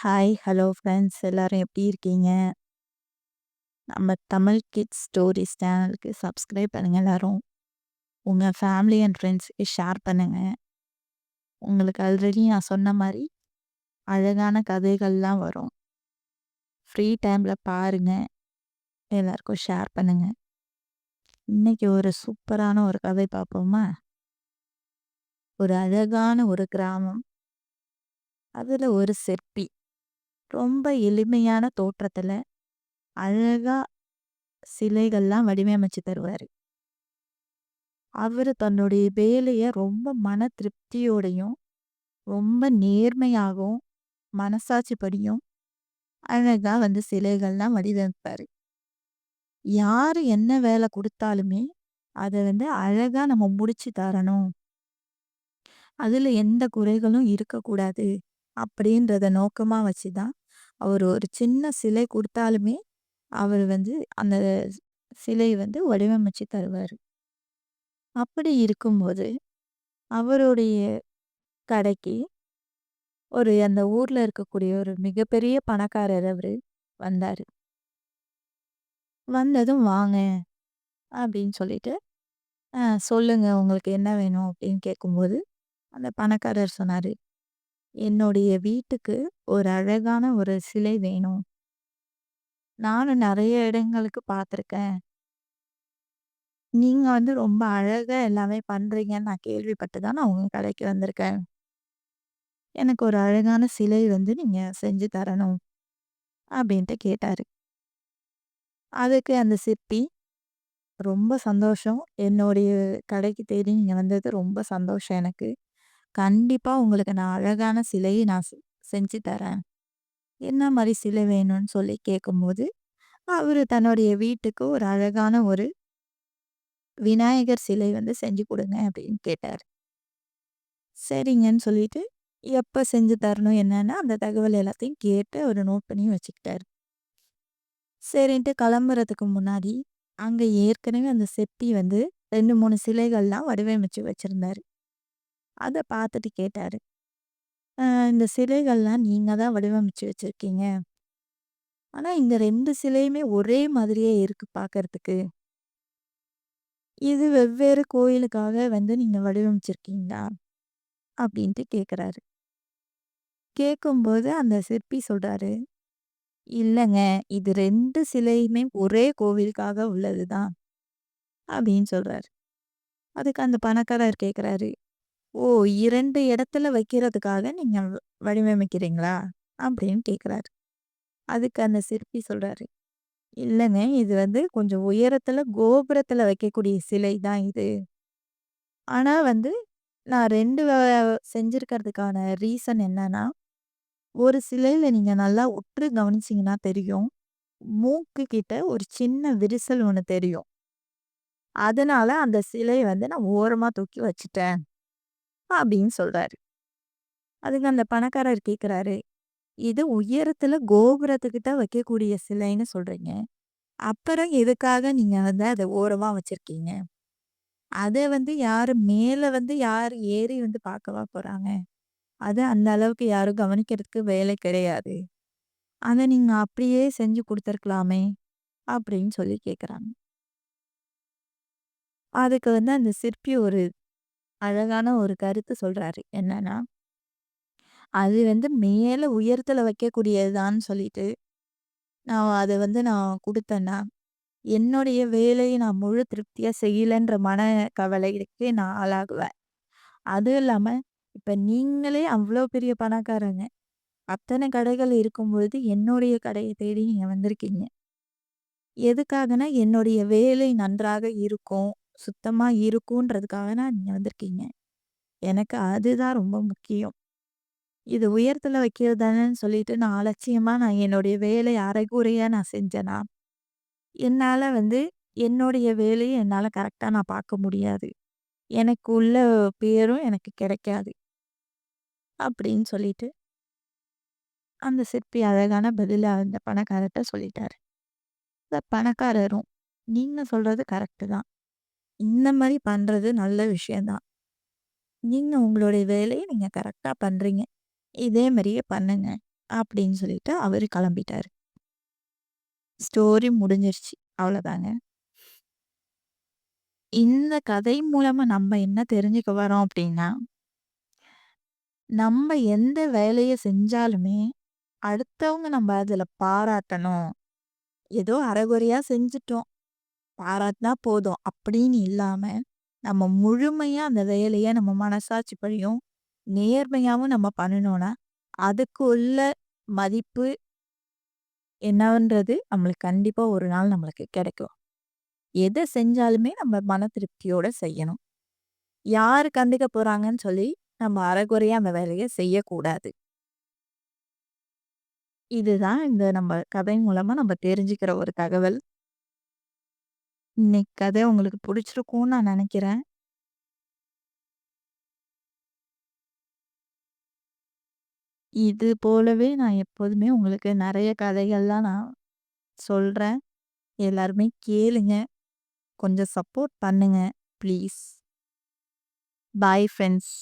Hi, hello friends எல்லாரும் எப்படி இருக்கீங்க? நம்ம தமிழ் கிட்ஸ் ஸ்டோரீஸ் சேனலுக்கு சப்ஸ்கிரைப் பண்ணுங்க எல்லாரும். உங்க ஃபேமிலி அண்ட் ஃப்ரெண்ட்ஸ்க்கு ஷேர் பண்ணுங்க. உங்களுக்கு ஆல்ரெடி நான் சொன்ன மாரி அழகான கதைகள்லாம் வரும். ஃப்ரீ டைம்ல பாருங்க. எல்லாருக்கும் ஷேர் பண்ணுங்க. இன்னைக்கு ஒரு சூப்பரான ஒரு கதை பார்ப்போமா? ஒரு அழகான ஒரு கிராமம். அதுல ஒரு சிற்பி. ரொம்ப எளிமையான தோற்றத்துல அழகா சிலைகள்லாம் வடிவமைச்சு தருவாரு. அவரு தன்னுடைய வேலைய ரொம்ப மன திருப்தியோடையும், ரொம்ப நேர்மையாகவும், மனசாட்சிப்படியும் அழகா சிலைகள்லாம் வடிவமைப்பாரு. யாரு என்ன வேலை குடுத்தாலுமே, அத அழகா நம்ம முடிச்சு தரணும். அதுல எந்த குறைகளும் இருக்கக்கூடாது. அப்படின்றத நோக்கமா வச்சு தான், அவரு ஒரு சின்ன சிலை குடுத்தாலுமே, அவரு அந்த சிலை வடிவமைச்சு தருவாரு. அப்படி இருக்கும்போது, அவருடைய கடைக்கு அந்த ஊர்ல இருக்கக்கூடிய ஒரு மிகப்பெரிய பணக்காரர் அவரு வந்தாரு. வந்ததும் வாங்க அப்படின்னு சொல்லிட்டு, சொல்லுங்க உங்களுக்கு என்ன வேணும் அப்படின்னு கேட்கும்போது, அந்த பணக்காரர் சொன்னாரு, என்னுடைய வீட்டுக்கு ஒரு அழகான ஒரு சிலை வேணும். நானும் நெறைய இடங்களுக்கு பார்த்துருக்கேன். நீங்க ரொம்ப அழகா எல்லாமே பண்றீங்கன்னு நான் கேள்விப்பட்டு தான் நான் உங்க கடைக்கு வந்திருக்கேன். எனக்கு ஒரு அழகான சிலை நீங்க செஞ்சு தரணும் அப்படின்ட்டு கேட்டாரு. அதுக்கு அந்த சிற்பி ரொம்ப சந்தோஷம். என்னுடைய கடைக்கு தேடி நீங்க வந்தது ரொம்ப சந்தோஷம் எனக்கு. கண்டிப்பா உங்களுக்கு நான் அழகான சிலை நான் செஞ்சு தரேன். என்ன மாரி சிலை வேணும்னு சொல்லி கேட்கும்போது, அவரு தன்னுடைய வீட்டுக்கு ஒரு அழகான ஒரு விநாயகர் சிலை செஞ்சு குடுங்க அப்படின்னு கேட்டாரு. சரிங்கன்னு சொல்லிட்டு, எப்ப செஞ்சு தரணும் என்னன்னு அந்த தகவல் எல்லாத்தையும் கேட்டு அவரு நோட் பண்ணி வச்சுக்கிட்டாரு. சரின்ட்டு கிளம்புறதுக்கு முன்னாடி, அங்க ஏற்கனவே அந்த சிற்பி 2, 3 சிலைகள்லாம் வடிவமைச்சு வச்சிருந்தாரு. அத பார்த்துட்டு கேட்டாரு. இந்த சிலைகள்லாம் நீங்க தான் வடிவமைச்சு வச்சிருக்கீங்க. ஆனா இந்த 2 சிலையுமே ஒரே மாதிரியே இருக்கு பார்க்கறதுக்கு. இது வெவ்வேறு கோயிலுக்காக நீங்க வடிவமைச்சிருக்கீங்களா? அப்படின்ட்டு கேட்குறாரு. கேட்கும்போது அந்த சிற்பி சொல்றாரு, "இல்லங்க. இது 2 சிலையுமே ஒரே கோவிலுக்காக உள்ளது தான்." அப்படின்னு சொல்றாரு. அதுக்கு அந்த பணக்காரர் கேட்குறாரு, "ஓ! 2 இடத்துல வைக்கிறதுக்காக நீங்க வடிவமைக்கிறீங்களா?" அப்படின்னு கேட்குறாரு. அதுக்கு அந்த சிற்பி சொல்றாரு, "இல்லங்க. இது கொஞ்சம் உயரத்துல கோபுரத்துல வைக்கக்கூடிய சிலை தான் இது. ஆனா நான் 2 செஞ்சிருக்கிறதுக்கான ரீசன் என்னன்னா, ஒரு சிலையில நீங்க நல்லா உற்று கவனிச்சீங்கன்னா தெரியும். மூக்கு கிட்ட ஒரு சின்ன விரிசல் ஒண்ணு தெரியும். அதனால அந்த சிலைய நான் ஓரமா தூக்கி வச்சுட்டேன்." அப்படின்னு சொல்றாரு. அதுக்கு அந்த பணக்காரர் கேட்குறாரு, "இது உயரத்துல கோபுரத்துக்கிட்ட வைக்கக்கூடிய சிலைன்னு சொல்றீங்க. அப்புறம் எதுக்காக நீங்க அத ஓரமா வச்சிருக்கீங்க? அத யாரு மேல யாரு ஏறி பார்க்கவா போறாங்க? அது அந்த அளவுக்கு யாரும் கவனிக்கிறதுக்கு வேலை கிடையாது. அத நீங்க அப்படியே செஞ்சு குடுத்துருக்கலாமே!" அப்படின்னு சொல்லி கேட்குறாங்க. அதுக்கு அந்த சிற்பி ஒரு அழகான ஒரு கருத்து சொல்றாரு. என்னன்னா, அது மேல உயரத்துல வைக்கக்கூடியதுதான்னு சொல்லிட்டு, நான் அத நான் குடுத்தேன்னா, என்னுடைய வேலைய நான் முழு திருப்தியா செய்யலன்ற கவலைக்கு நான் ஆளாகுவேன். அதுவும் இல்லாம, இப்ப நீங்களே அவ்ளோ பெரிய பணக்காரங்க. அத்தன கடைகள் இருக்கும்பொழுது, என்னுடைய கடைய தேடி நீங்க வந்திருக்கீங்க. எதுக்காகன்னா, என்னுடைய வேலை நன்றாக இருக்கும், சுத்தமா இருக்குன்றதுக்காக தான் நீங்க வந்திருக்கீங்க. எனக்கு அதுதான் ரொம்ப முக்கியம். இது உயரத்துல வைக்கிறது தானேன்னு சொல்லிட்டு நான் அலட்சியமா நான் என்னுடைய வேலைய அரைகுறையா நான் செஞ்சேன்னா, என்னால என்னுடைய வேலைய என்னால கரெக்ட்டா நான் பார்க்க முடியாது. எனக்கு உள்ள பேரும் எனக்கு கிடைக்காது. அப்படின்னு சொல்லிட்டு, அந்த சிற்பி அழகான பதில அந்த பணக்காரர்ட்ட சொல்லிட்டாரு. அந்த பணக்காரரும், "நீங்க சொல்றது கரெக்ட்டு தான். இந்த மாரி பண்றது நல்ல விஷயம் தான். நீங்க உங்களுடைய வேலைய நீங்க கரெக்ட்டா பண்றீங்க. இதே மாரியே பண்ணுங்க." அப்படின்னு சொல்லிட்டு அவரு கிளம்பிட்டாரு. ஸ்டோரி முடிஞ்சிருச்சு. அவ்வளோதாங்க. இந்த கதை மூலமா நம்ம என்ன தெரிஞ்சுக்க வரோம் அப்படின்னா, நம்ம எந்த வேலைய செஞ்சாலுமே, அடுத்தவங்க நம்ம அதுல பாராட்டணும். ஏதோ அரைகுறையா செஞ்சுட்டோம். பாராட்டுனா போதும் அப்படின்னு இல்லாம, நம்ம முழுமையா அந்த வேலைய நம்ம மனசாட்சிப்படியும், நேர்மையாவும் நம்ம பண்ணுனோம்னா, அதுக்கு உள்ள மதிப்பு என்னன்றது நம்மளுக்கு கண்டிப்பா ஒரு நாள் நம்மளுக்கு கிடைக்கும். எத செஞ்சாலுமே நம்ம மன திருப்தியோட செய்யணும். யாரு கண்டுக்க போறாங்கன்னு சொல்லி, நம்ம அரைகுறையா அந்த வேலைய செய்யக்கூடாது. இதுதான் இந்த நம்ம கதை மூலமா நம்ம தெரிஞ்சுக்கிற ஒரு தகவல். இன்னைக்கு கதை உங்களுக்கு புடிச்சிருக்கும்னு நான் நெனைக்கிறேன். இது போலவே நான் எப்போதுமே உங்களுக்கு நெறைய கதைகள்லாம் நான் சொல்றேன். எல்லாருமே கேளுங்க. கொஞ்சம் சப்போர்ட் பண்ணுங்க. ப்ளீஸ். Bye friends.